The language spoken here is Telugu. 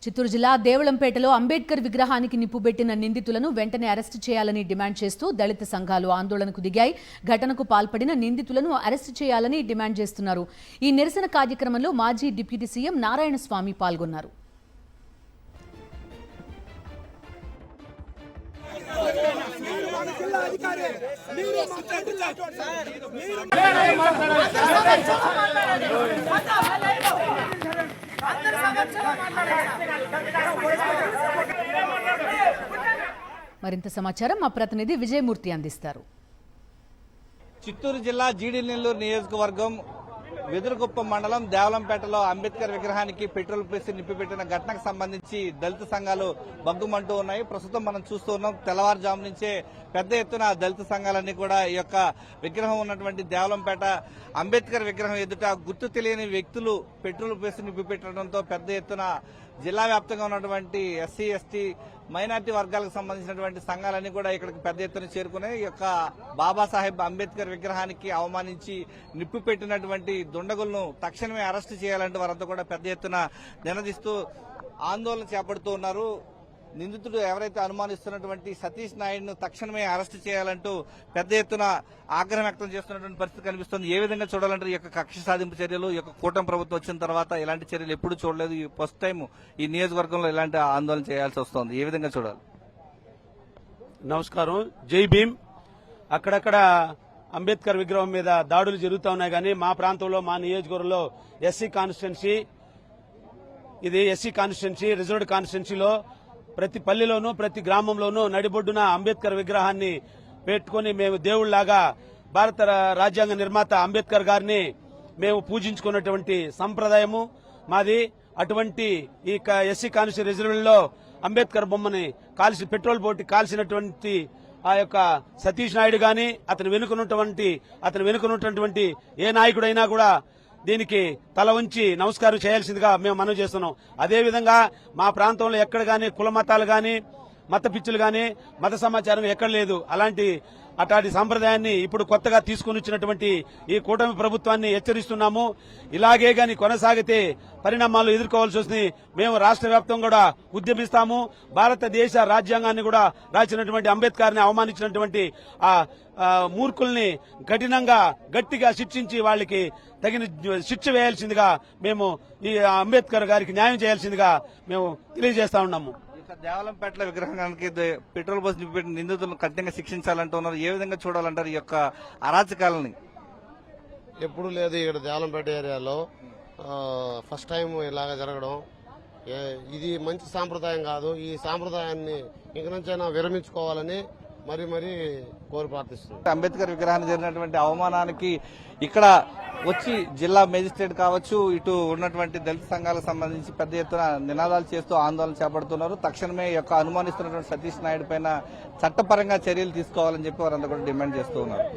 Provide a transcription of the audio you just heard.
చిత్తూరు జిల్లా దేవళంపేటలో అంబేద్కర్ విగ్రహానికి నిప్పుబెట్టిన నిందితులను వెంటనే అరెస్టు చేయాలని డిమాండ్ చేస్తూ దళిత సంఘాలు ఆందోళనకు దిగాయి. ఘటనకు పాల్పడిన నిందితులను అరెస్టు చేయాలని డిమాండ్ చేస్తున్నారు. ఈ నిరసన కార్యక్రమంలో మాజీ డిప్యూటీ సీఎం నారాయణస్వామి పాల్గొన్నారు. మరింత సమాచారం మా ప్రతినిధి విజయమూర్తి అందిస్తారు. చిత్తూరు జిల్లా జీడి నెల్లూరు నియోజకవర్గం వెదురుగుప్ప మండలం దేవలంపేటలో అంబేద్కర్ విగ్రహానికి పెట్రోల్ పోసి నిప్పిపెట్టిన ఘటనకు సంబంధించి దళిత సంఘాలు బగ్గుమంటూ ఉన్నాయి. ప్రస్తుతం మనం చూస్తూ ఉన్నాం, తెల్లవారుజాము నుంచే పెద్ద ఎత్తున దళిత సంఘాలన్నీ కూడా ఈ యొక్క విగ్రహం ఉన్నటువంటి దేవలంపేట అంబేద్కర్ విగ్రహం ఎదుట గుర్తు తెలియని వ్యక్తులు పెట్రోల్ పోసి నిప్పిపెట్టడంతో పెద్ద ఎత్తున జిల్లా వ్యాప్తంగా ఉన్నటువంటి ఎస్సీ ఎస్టీ మైనార్టీ వర్గాలకు సంబంధించినటువంటి సంఘాలన్నీ కూడా ఇక్కడికి పెద్ద ఎత్తున చేరుకున్నాయి. ఈ యొక్క బాబాసాహెబ్ అంబేద్కర్ విగ్రహానికి అవమానించి నిప్పు పెట్టినటువంటి దుండగులను తక్షణమే అరెస్టు చేయాలంటూ వారంతా కూడా పెద్ద ఎత్తున నినదిస్తూ ఆందోళన చేపడుతూ ఉన్నారు. నిందితుడు ఎవరైతే అనుమానిస్తున్నటువంటి సతీష్ నాయుడును తక్షణమే అరెస్టు చేయాలంటూ పెద్ద ఎత్తున ఆగ్రహం వ్యక్తం చేస్తున్నటువంటి పరిస్థితి కనిపిస్తుంది. ఏ విధంగా చూడాలంటే ఈ యొక్క కక్ష సాధింపు చర్యలు, ఈ యొక్క కూటమి ప్రభుత్వం వచ్చిన తర్వాత ఇలాంటి చర్యలు ఎప్పుడు చూడలేదు. ఈ ఫస్ట్ టైం ఈ నియోజకవర్గంలో ఇలాంటి ఆందోళన చేయాల్సి వస్తుంది. ఏ విధంగా చూడాలి? నమస్కారం, జై భీమ్. అక్కడక్కడ అంబేద్కర్ విగ్రహం మీద దాడులు జరుగుతూ ఉన్నాయి. కానీ మా ప్రాంతంలో, మా నియోజకవర్గంలో ఎస్సీ కాన్స్టిట్యున్సీ, ఇది ఎస్సీ కాన్స్టిట్యున్సీ, రిజర్వ్డ్ కాన్స్టిట్యున్సీలో ప్రతి పల్లెలోనూ ప్రతి గ్రామంలోనూ నడిబొడ్డున అంబేద్కర్ విగ్రహాన్ని పెట్టుకుని మేము దేవుళ్లాగా భారత రాజ్యాంగ నిర్మాత అంబేద్కర్ గారిని మేము పూజించుకున్నటువంటి సంప్రదాయము మాది. అటువంటి ఈ ఎస్సీ కాన్స్టిట్యూన్సీ రిజర్వ్లో అంబేద్కర్ బొమ్మని కాల్చి పెట్రోల్ పోటీ కాల్చినటువంటి ఆ యొక్క సతీష్ నాయుడు గాని అతను వెనుకనున్నటువంటి ఏ నాయకుడైనా కూడా దీనికి తల ఉంచి నమస్కారం చేయాల్సిందిగా మేము మనవి చేస్తున్నాం. అదేవిధంగా మా ప్రాంతంలో ఎక్కడ గానీ కుల మతాలు గాని, మత పిచ్చులు గాని, మత సమాచారం ఎక్కడ లేదు. అట్లాంటి సంప్రదాయాన్ని ఇప్పుడు కొత్తగా తీసుకుని వచ్చినటువంటి ఈ కూటమి ప్రభుత్వాన్ని హెచ్చరిస్తున్నాము. ఇలాగే గాని కొనసాగితే పరిణామాలు ఎదుర్కోవాల్సి వస్తుంది. మేము రాష్ట్ర వ్యాప్తంగా కూడా ఉద్యమిస్తాము. భారతదేశ రాజ్యాంగాన్ని కూడా రాసినటువంటి అంబేద్కర్ ని అవమానించినటువంటి ఆ మూర్ఖుల్ని గట్టిగా శిక్షించి వాళ్ళకి తగిన శిక్ష వేయాల్సిందిగా మేము ఈ అంబేద్కర్ గారికి న్యాయం చేయాల్సిందిగా మేము తెలియజేస్తా ఉన్నాము. దేవలంపేటలో విగ్రహానికి పెట్రోల్ పోసి నింపిపెట్టిన నిందితులను కఠినంగా శిక్షించాలంటున్నారు. ఏ విధంగా చూడాలంటారు ఈ యొక్క అరాచకాలని? ఎప్పుడు లేదు ఇక్కడ దేవలంపేట ఏరియాలో ఫస్ట్ టైం ఇలాగా జరగడం. ఇది మంచి సాంప్రదాయం కాదు. ఈ సాంప్రదాయాన్ని ఇంక నుంచైనా విరమించుకోవాలని మరీ కోరి ప్రార్థిస్తుంది. అంబేద్కర్ విగ్రహానికి జరిగినటువంటి అవమానానికి ఇక్కడ వచ్చి జిల్లా మేజిస్ట్రేట్ కావచ్చు, ఇటు ఉన్నటువంటి దళిత సంఘాలకు సంబంధించి పెద్ద ఎత్తున నినాదాలు చేస్తూ ఆందోళన చేపడుతున్నారు. తక్షణమే ఈ యొక్క అనుమానిస్తున్నటువంటి సతీష్ నాయుడు పైన చట్టపరంగా చర్యలు తీసుకోవాలని చెప్పి వారంతా కూడా డిమాండ్ చేస్తూ ఉన్నారు.